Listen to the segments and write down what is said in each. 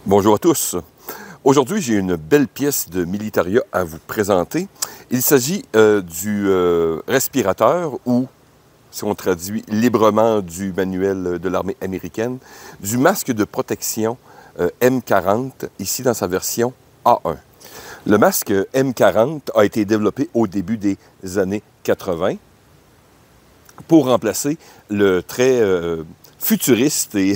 Bonjour à tous. Aujourd'hui, j'ai une belle pièce de Militaria à vous présenter. Il s'agit du respirateur ou, si on traduit librement du manuel de l'armée américaine, du masque de protection M40, ici dans sa version A1. Le masque M40 a été développé au début des années 80 pour remplacer le très futuriste et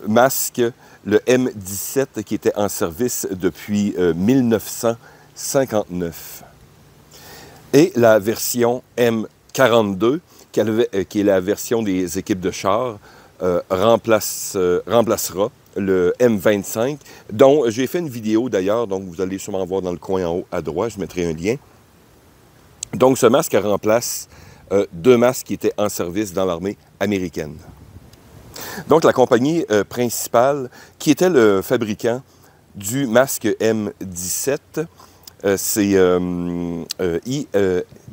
masque, le M17, qui était en service depuis 1959. Et la version M42, qui est la version des équipes de chars, remplacera le M25, dont j'ai fait une vidéo d'ailleurs, donc vous allez sûrement voir dans le coin en haut à droite, je mettrai un lien. Donc ce masque remplace deux masques qui étaient en service dans l'armée américaine. Donc, la compagnie principale, qui était le fabricant du masque M17, c'est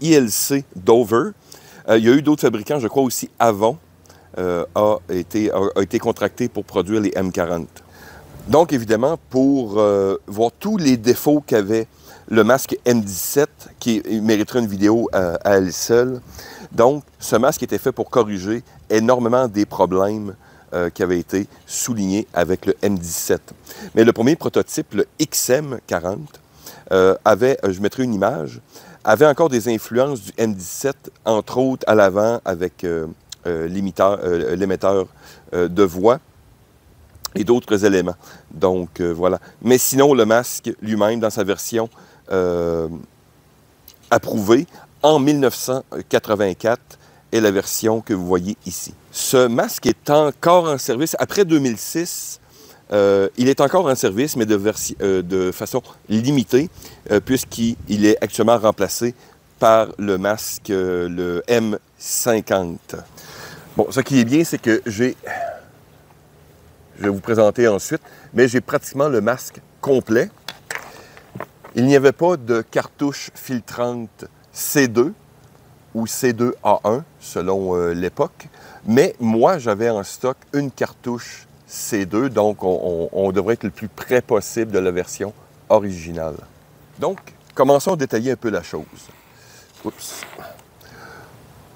ILC Dover. Il y a eu d'autres fabricants, je crois aussi Avon a été contracté pour produire les M40. Donc, évidemment, pour voir tous les défauts qu'avait le masque M17, qui mériterait une vidéo à elle seule. Donc, ce masque était fait pour corriger énormément des problèmes qui avaient été soulignés avec le M17. Mais le premier prototype, le XM40, avait, je mettrai une image, avait encore des influences du M17, entre autres à l'avant avec l'émetteur de voix et d'autres éléments. Donc, voilà. Mais sinon, le masque lui-même, dans sa version approuvée, en 1984, est la version que vous voyez ici. Ce masque est encore en service. Après 2006, il est encore en service, mais de façon limitée, puisqu'il est actuellement remplacé par le masque, le M50. Bon, ce qui est bien, c'est que je vais vous présenter ensuite, mais j'ai pratiquement le masque complet. Il n'y avait pas de cartouche filtrante C2 ou C2A1, selon l'époque. Mais moi, j'avais en stock une cartouche C2, donc on devrait être le plus près possible de la version originale. Donc, commençons à détailler un peu la chose. Oups.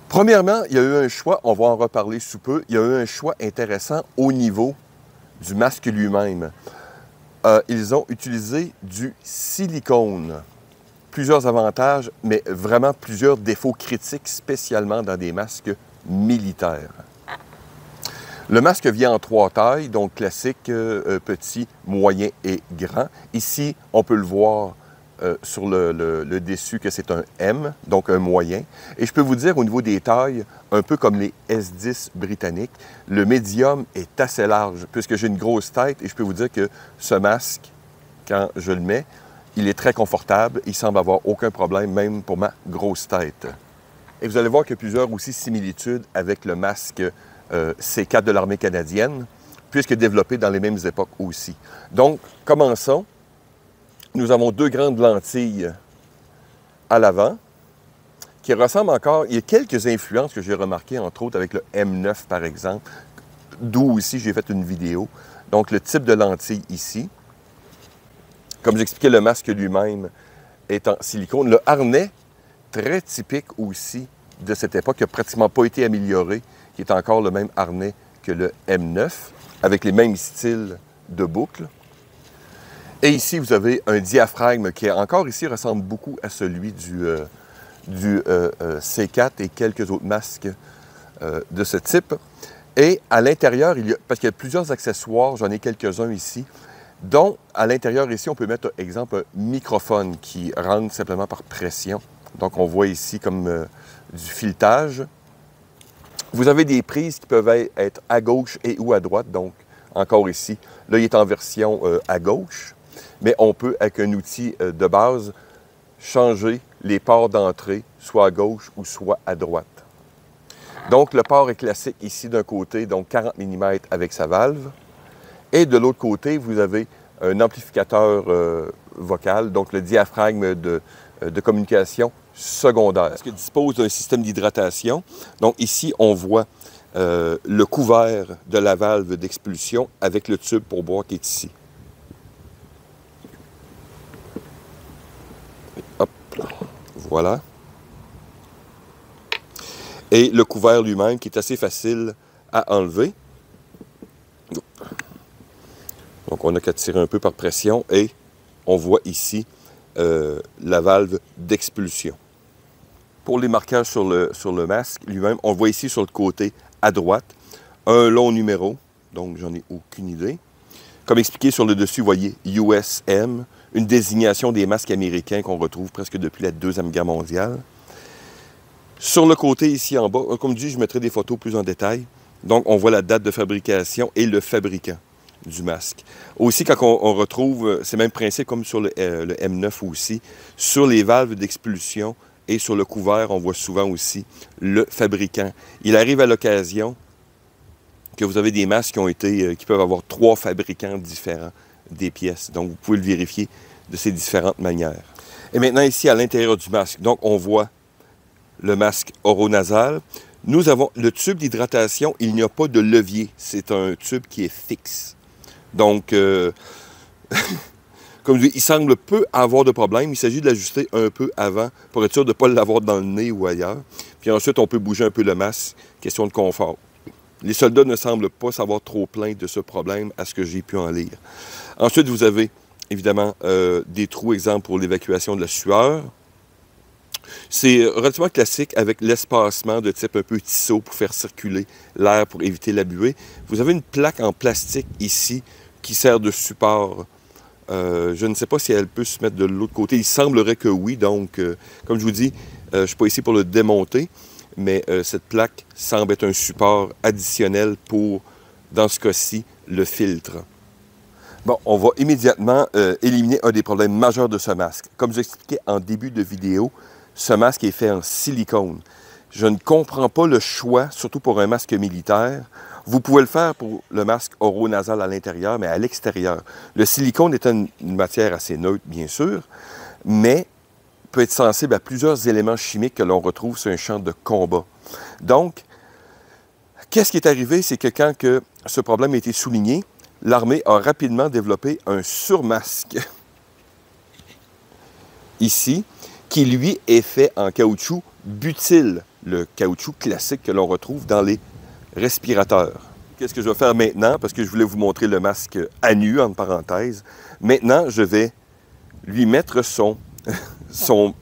Premièrement, il y a eu un choix, on va en reparler sous peu, il y a eu un choix intéressant au niveau du masque lui-même. Ils ont utilisé du silicone. Plusieurs avantages, mais vraiment plusieurs défauts critiques, spécialement dans des masques militaires. Le masque vient en trois tailles, donc classique, petit, moyen et grand. Ici, on peut le voir sur le dessus que c'est un M, donc un moyen. Et je peux vous dire, au niveau des tailles, un peu comme les S10 britanniques, le médium est assez large, puisque j'ai une grosse tête, et je peux vous dire que ce masque, quand je le mets, il est très confortable, il semble avoir aucun problème, même pour ma grosse tête. Et vous allez voir qu'il y a plusieurs aussi similitudes avec le masque C4 de l'armée canadienne, puisque développé dans les mêmes époques aussi. Donc, commençons. Nous avons deux grandes lentilles à l'avant, qui ressemblent encore. Il y a quelques influences que j'ai remarquées, entre autres avec le M9 par exemple, d'où aussi j'ai fait une vidéo. Donc, le type de lentille ici. Comme j'expliquais, le masque lui-même est en silicone. Le harnais, très typique aussi de cette époque, qui n'a pratiquement pas été amélioré, qui est encore le même harnais que le M9, avec les mêmes styles de boucles. Et ici, vous avez un diaphragme qui, encore ici, ressemble beaucoup à celui du C4 et quelques autres masques de ce type. Et à l'intérieur, parce qu'il y a plusieurs accessoires, j'en ai quelques-uns ici, dont, à l'intérieur ici, on peut mettre, par exemple, un microphone qui rentre simplement par pression. Donc, on voit ici comme du filetage. Vous avez des prises qui peuvent être à gauche et ou à droite. Donc, encore ici, là, il est en version à gauche. Mais on peut, avec un outil de base, changer les ports d'entrée, soit à gauche ou soit à droite. Donc, le port est classique ici d'un côté, donc 40 mm avec sa valve. Et de l'autre côté, vous avez un amplificateur vocal, donc le diaphragme de communication secondaire. Ce qui dispose d'un système d'hydratation. Donc ici, on voit le couvert de la valve d'expulsion avec le tube pour boire qui est ici. Hop, voilà. Et le couvert lui-même qui est assez facile à enlever. Donc on n'a qu'à tirer un peu par pression et on voit ici la valve d'expulsion. Pour les marquages sur le masque lui-même, on voit ici sur le côté à droite un long numéro, donc j'en ai aucune idée. Comme expliqué sur le dessus, vous voyez USM, une désignation des masques américains qu'on retrouve presque depuis la Deuxième Guerre mondiale. Sur le côté ici en bas, comme dit, je mettrai des photos plus en détail. Donc on voit la date de fabrication et le fabricant du masque. Aussi, quand on retrouve, c'est le même principe comme sur le M9 aussi, sur les valves d'expulsion et sur le couvert, on voit souvent aussi le fabricant. Il arrive à l'occasion que vous avez des masques qui peuvent avoir 3 fabricants différents des pièces. Donc, vous pouvez le vérifier de ces différentes manières. Et maintenant, ici, à l'intérieur du masque, donc on voit le masque oronasal. Nous avons le tube d'hydratation, il n'y a pas de levier. C'est un tube qui est fixe. Donc, comme je dis, il semble peu avoir de problème. Il s'agit de l'ajuster un peu avant pour être sûr de ne pas l'avoir dans le nez ou ailleurs. Puis ensuite, on peut bouger un peu le masque, question de confort. Les soldats ne semblent pas s'avoir trop plaints de ce problème à ce que j'ai pu en lire. Ensuite, vous avez évidemment des trous, exemple, pour l'évacuation de la sueur. C'est relativement classique avec l'espacement de type un peu tisseau pour faire circuler l'air pour éviter la buée. Vous avez une plaque en plastique ici qui sert de support. Je ne sais pas si elle peut se mettre de l'autre côté. Il semblerait que oui. Donc, comme je vous dis, je ne suis pas ici pour le démonter, mais cette plaque semble être un support additionnel pour, dans ce cas-ci, le filtre. Bon, on va immédiatement éliminer un des problèmes majeurs de ce masque. Comme je l'expliquais en début de vidéo, ce masque est fait en silicone. Je ne comprends pas le choix, surtout pour un masque militaire. Vous pouvez le faire pour le masque oronasal à l'intérieur, mais à l'extérieur. Le silicone est une matière assez neutre, bien sûr, mais peut être sensible à plusieurs éléments chimiques que l'on retrouve sur un champ de combat. Donc, qu'est-ce qui est arrivé? C'est que quand ce problème a été souligné, l'armée a rapidement développé un surmasque, ici, qui lui est fait en caoutchouc butyl, le caoutchouc classique que l'on retrouve dans les respirateurs. Qu'est-ce que je vais faire maintenant? Parce que je voulais vous montrer le masque à nu, entre parenthèses. Maintenant, je vais lui mettre son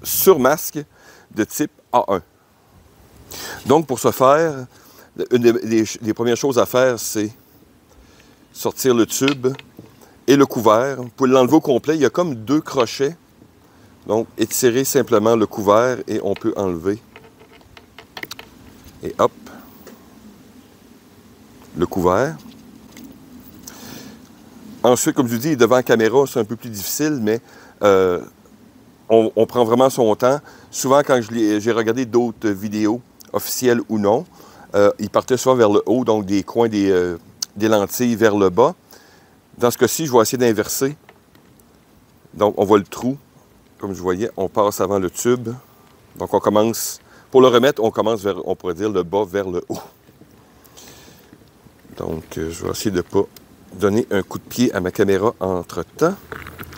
surmasque de type A1. Donc, pour ce faire, une des premières choses à faire, c'est sortir le tube et le couvert. Vous pouvez l'enlever au complet. Il y a comme 2 crochets. Donc, étirez simplement le couvert et on peut enlever. Et hop, le couvert. Ensuite, comme je vous dis, devant la caméra, c'est un peu plus difficile, mais on prend vraiment son temps. Souvent, quand j'ai regardé d'autres vidéos, officielles ou non, ils partaient souvent vers le haut, donc des coins des lentilles vers le bas. Dans ce cas-ci, je vais essayer d'inverser. Donc, on voit le trou. Comme je voyais, on passe avant le tube. Donc, on commence, pour le remettre, on commence vers, on pourrait dire, le bas vers le haut. Donc, je vais essayer de ne pas donner un coup de pied à ma caméra entre-temps.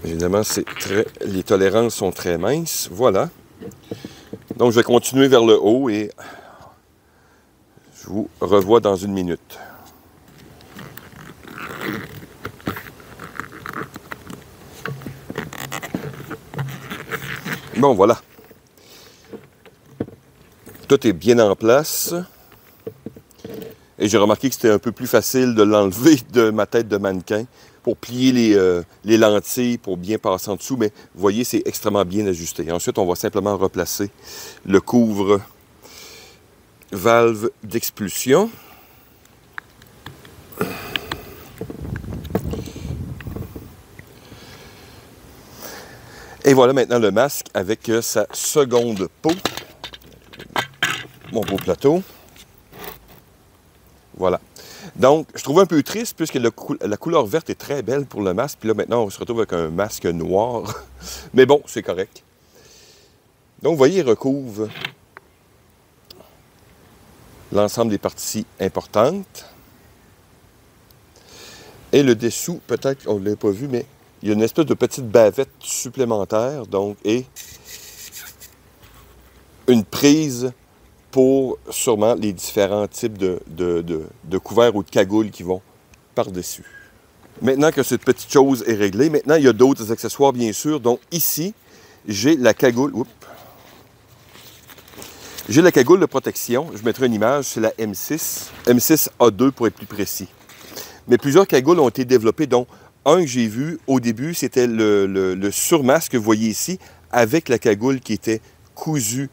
Évidemment, les tolérances sont très minces. Voilà. Donc, je vais continuer vers le haut et je vous revois dans une minute. Bon, voilà. Tout est bien en place. Et j'ai remarqué que c'était un peu plus facile de l'enlever de ma tête de mannequin pour plier les lentilles, pour bien passer en dessous. Mais vous voyez, c'est extrêmement bien ajusté. Ensuite, on va simplement replacer le couvre-valve d'expulsion. Et voilà maintenant le masque avec sa seconde peau. Mon beau plateau. Voilà. Donc, je trouve un peu triste puisque la couleur verte est très belle pour le masque. Puis là, maintenant, on se retrouve avec un masque noir. Mais bon, c'est correct. Donc, vous voyez, il recouvre l'ensemble des parties importantes. Et le dessous, peut-être qu'on ne l'a pas vu, mais il y a une espèce de petite bavette supplémentaire, donc, et une prise pour sûrement les différents types de couverts ou de cagoules qui vont par-dessus. Maintenant que cette petite chose est réglée, maintenant il y a d'autres accessoires bien sûr. Donc ici, j'ai la cagoule. Oups. J'ai la cagoule de protection. Je mettrai une image, c'est la M6. M6A2 pour être plus précis. Mais plusieurs cagoules ont été développées, dont un que j'ai vu au début, c'était le surmasque que vous voyez ici, avec la cagoule qui était cousue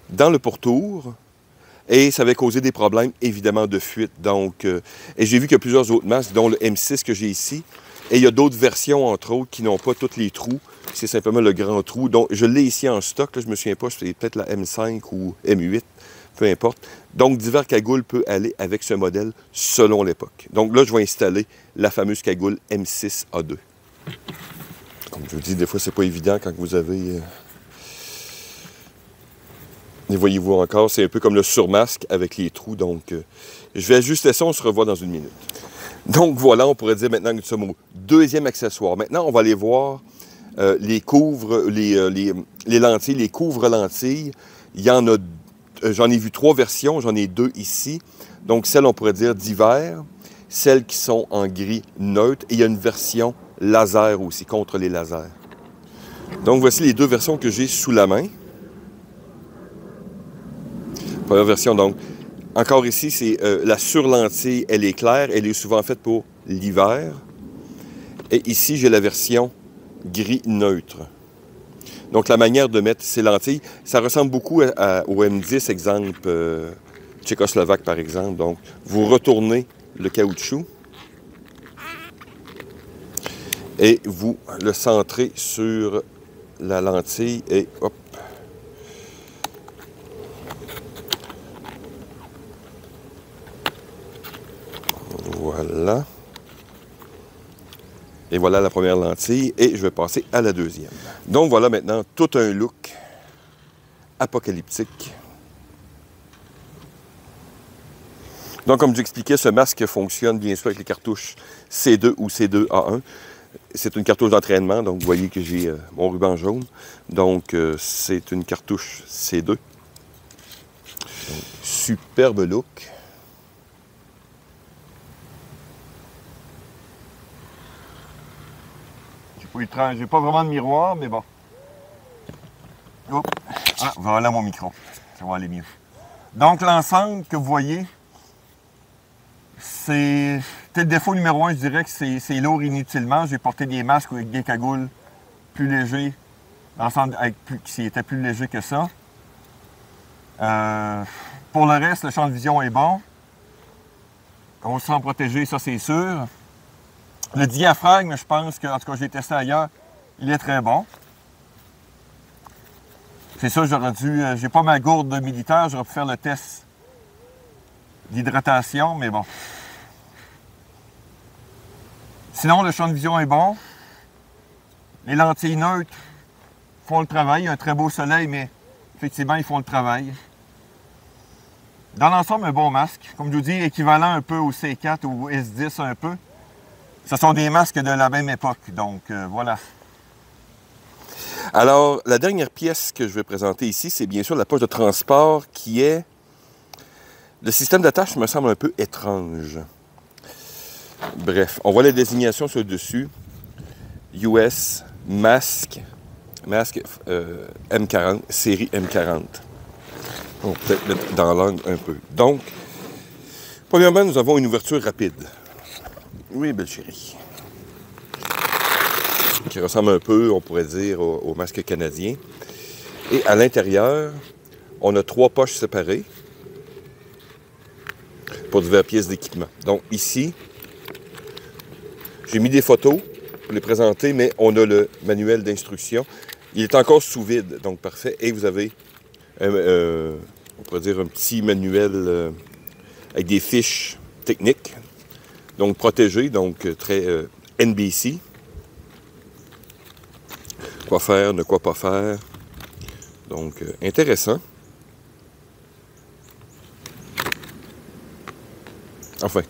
dans le pourtour. Et ça avait causé des problèmes, évidemment, de fuite. Donc, et j'ai vu qu'il y a plusieurs autres masques, dont le M6 que j'ai ici. Et il y a d'autres versions, entre autres, qui n'ont pas tous les trous. C'est simplement le grand trou. Donc, je l'ai ici en stock. Là, je ne me souviens pas, c'est peut-être la M5 ou M8, peu importe. Donc, divers cagoules peuvent aller avec ce modèle selon l'époque. Donc là, je vais installer la fameuse cagoule M6A2. Comme je vous dis, des fois, c'est pas évident quand vous avez... Et voyez-vous encore, c'est un peu comme le surmasque avec les trous. Donc, je vais ajuster ça, on se revoit dans une minute. Donc voilà, on pourrait dire maintenant que nous sommes au deuxième accessoire. Maintenant, on va aller voir les lentilles, les couvre-lentilles. Il y en a, j'en ai vu 3 versions, j'en ai 2 ici. Donc celles, on pourrait dire d'hiver, celles qui sont en gris neutre, et il y a une version laser aussi, contre les lasers. Donc voici les 2 versions que j'ai sous la main. Première version, donc, encore ici, c'est la surlentille, elle est claire, elle est souvent faite pour l'hiver. Et ici, j'ai la version gris neutre. Donc, la manière de mettre ces lentilles, ça ressemble beaucoup au M10, exemple, tchécoslovaque, par exemple. Donc, vous retournez le caoutchouc et vous le centrez sur la lentille et hop. Voilà. Et voilà la première lentille. Et je vais passer à la deuxième. Donc voilà maintenant tout un look apocalyptique. Donc comme j'expliquais, ce masque fonctionne bien sûr avec les cartouches C2 ou C2A1. C'est une cartouche d'entraînement. Donc vous voyez que j'ai mon ruban jaune. Donc c'est une cartouche C2. Donc, superbe look. J'ai pas vraiment de miroir, mais bon. Oups. Ah, voilà mon micro. Ça va aller mieux. Donc, l'ensemble que vous voyez, c'est peut-être le défaut numéro 1, je dirais que c'est lourd inutilement. J'ai porté des masques avec des cagoules plus légers, l'ensemble qui était plus léger que ça. Pour le reste, le champ de vision est bon. On se sent protégé, ça c'est sûr. Le diaphragme, je pense que, en tout cas, j'ai testé ailleurs, il est très bon. C'est ça, j'aurais dû... j'ai pas ma gourde militaire, j'aurais pu faire le test d'hydratation, mais bon. Sinon, le champ de vision est bon. Les lentilles neutres font le travail. Il y a un très beau soleil, mais effectivement, ils font le travail. Dans l'ensemble, un bon masque. Comme je vous dis, équivalent un peu au C4 ou au S10 un peu. Ce sont des masques de la même époque, donc voilà. Alors, la dernière pièce que je vais présenter ici, c'est bien sûr la poche de transport qui est... Le système d'attache me semble un peu étrange. Bref, on voit la désignation sur le dessus. US, masque M40, série M40. On va peut-être mettre dans l'angle un peu. Donc, premièrement, nous avons une ouverture rapide. Oui, belle chérie. Qui ressemble un peu, on pourrait dire, au masque canadien. Et à l'intérieur, on a 3 poches séparées pour diverses pièces d'équipement. Donc ici, j'ai mis des photos pour les présenter, mais on a le manuel d'instruction. Il est encore sous vide, donc parfait. Et vous avez, on pourrait dire, un petit manuel avec des fiches techniques. Donc protégé, donc très NBC. Quoi faire, ne quoi pas faire. Donc intéressant. Enfin.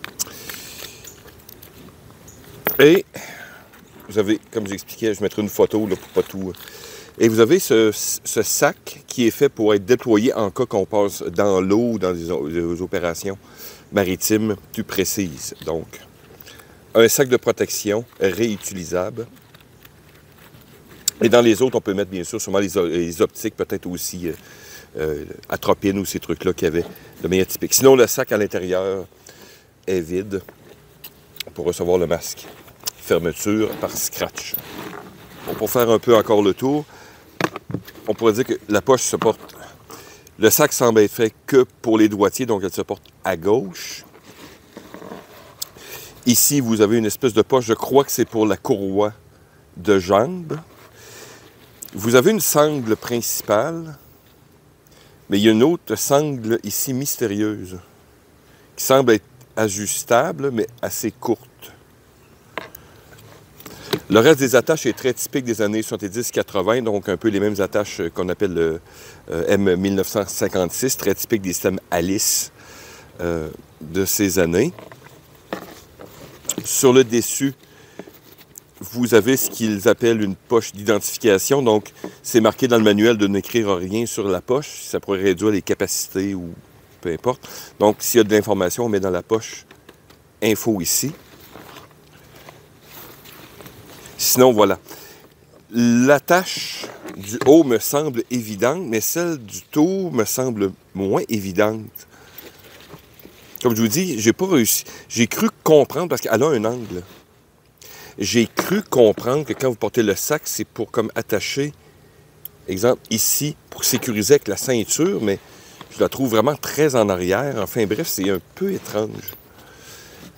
Et vous avez, comme j'expliquais, je mettrai une photo là, pour pas tout. Et vous avez ce sac qui est fait pour être déployé en cas qu'on passe dans l'eau, dans des opérations maritimes plus précises. Donc, un sac de protection réutilisable. Et dans les autres, on peut mettre bien sûr sûrement les optiques, peut-être aussi atropines ou ces trucs-là qu'il y avait de manière typique. Sinon, le sac à l'intérieur est vide pour recevoir le masque. Fermeture par scratch. Bon, pour faire un peu encore le tour, on pourrait dire que la poche se porte... Le sac semble être fait que pour les doigtiers, donc elle se porte à gauche. Ici, vous avez une espèce de poche, je crois que c'est pour la courroie de jambe. Vous avez une sangle principale, mais il y a une autre sangle ici mystérieuse, qui semble être ajustable, mais assez courte. Le reste des attaches est très typique des années 70-80, donc un peu les mêmes attaches qu'on appelle le M1956, très typique des systèmes Alice de ces années. Sur le dessus, vous avez ce qu'ils appellent une poche d'identification, donc c'est marqué dans le manuel de n'écrire rien sur la poche, ça pourrait réduire les capacités ou peu importe. Donc s'il y a de l'information, on met dans la poche info ici. Sinon, voilà. L'attache du haut me semble évidente, mais celle du tour me semble moins évidente. Comme je vous dis, j'ai pas réussi. J'ai cru comprendre, parce qu'elle a un angle. J'ai cru comprendre que quand vous portez le sac, c'est pour comme attacher, exemple, ici, pour sécuriser avec la ceinture, mais je la trouve vraiment très en arrière. Enfin bref, c'est un peu étrange.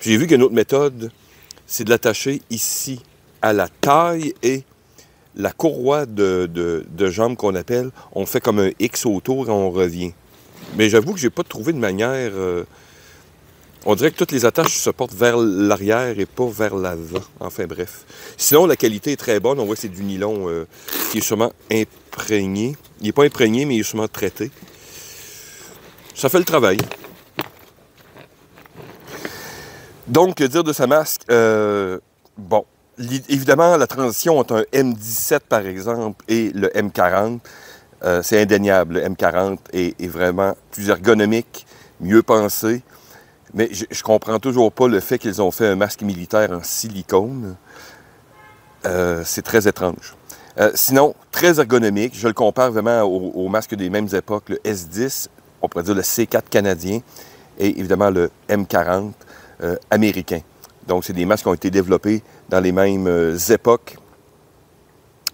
J'ai vu qu'une autre méthode, c'est de l'attacher ici, à la taille et la courroie de jambe qu'on appelle, on fait comme un X autour et on revient. Mais j'avoue que je n'ai pas trouvé de manière... on dirait que toutes les attaches se portent vers l'arrière et pas vers l'avant. Enfin bref. Sinon, la qualité est très bonne. On voit que c'est du nylon qui est sûrement imprégné. Il n'est pas imprégné, mais il est sûrement traité. Ça fait le travail. Donc, dire de sa masque, bon... Évidemment, la transition entre un M17, par exemple, et le M40, c'est indéniable. Le M40 est vraiment plus ergonomique, mieux pensé. Mais je ne comprends toujours pas le fait qu'ils ont fait un masque militaire en silicone. C'est très étrange. Sinon, très ergonomique. Je le compare vraiment au masque des mêmes époques, le S10, on pourrait dire le C4 canadien, et évidemment le M40 américain. Donc, c'est des masques qui ont été développés dans les mêmes époques.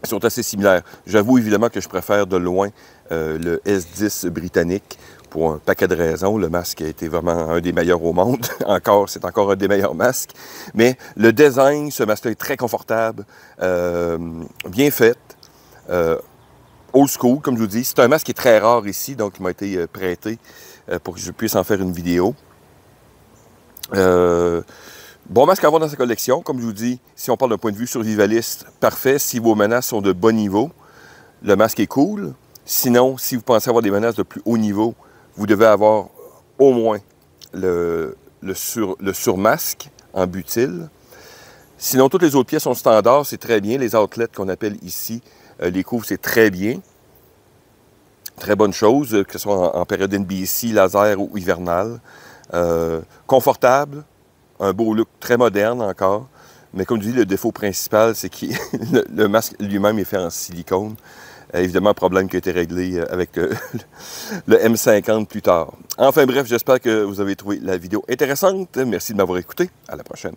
Ils sont assez similaires. J'avoue évidemment que je préfère de loin le S10 britannique pour un paquet de raisons. Le masque a été vraiment un des meilleurs au monde. C'est encore un des meilleurs masques. Mais le design, ce masque est très confortable, bien fait, old school, comme je vous dis. C'est un masque qui est très rare ici, donc il m'a été prêté pour que je puisse en faire une vidéo. Bon masque à avoir dans sa collection. Comme je vous dis, si on parle d'un point de vue survivaliste, parfait. Si vos menaces sont de bon niveau, le masque est cool. Sinon, si vous pensez avoir des menaces de plus haut niveau, vous devez avoir au moins le surmasque en butyl. Sinon, toutes les autres pièces sont standards, c'est très bien. Les outlets qu'on appelle ici, les couves, c'est très bien. Très bonne chose, que ce soit en période NBC, laser ou hivernale. Confortable. Un beau look très moderne encore. Mais comme je dis, le défaut principal, c'est que le masque lui-même est fait en silicone. Évidemment, un problème qui a été réglé avec le M50 plus tard. Enfin bref, j'espère que vous avez trouvé la vidéo intéressante. Merci de m'avoir écouté. À la prochaine.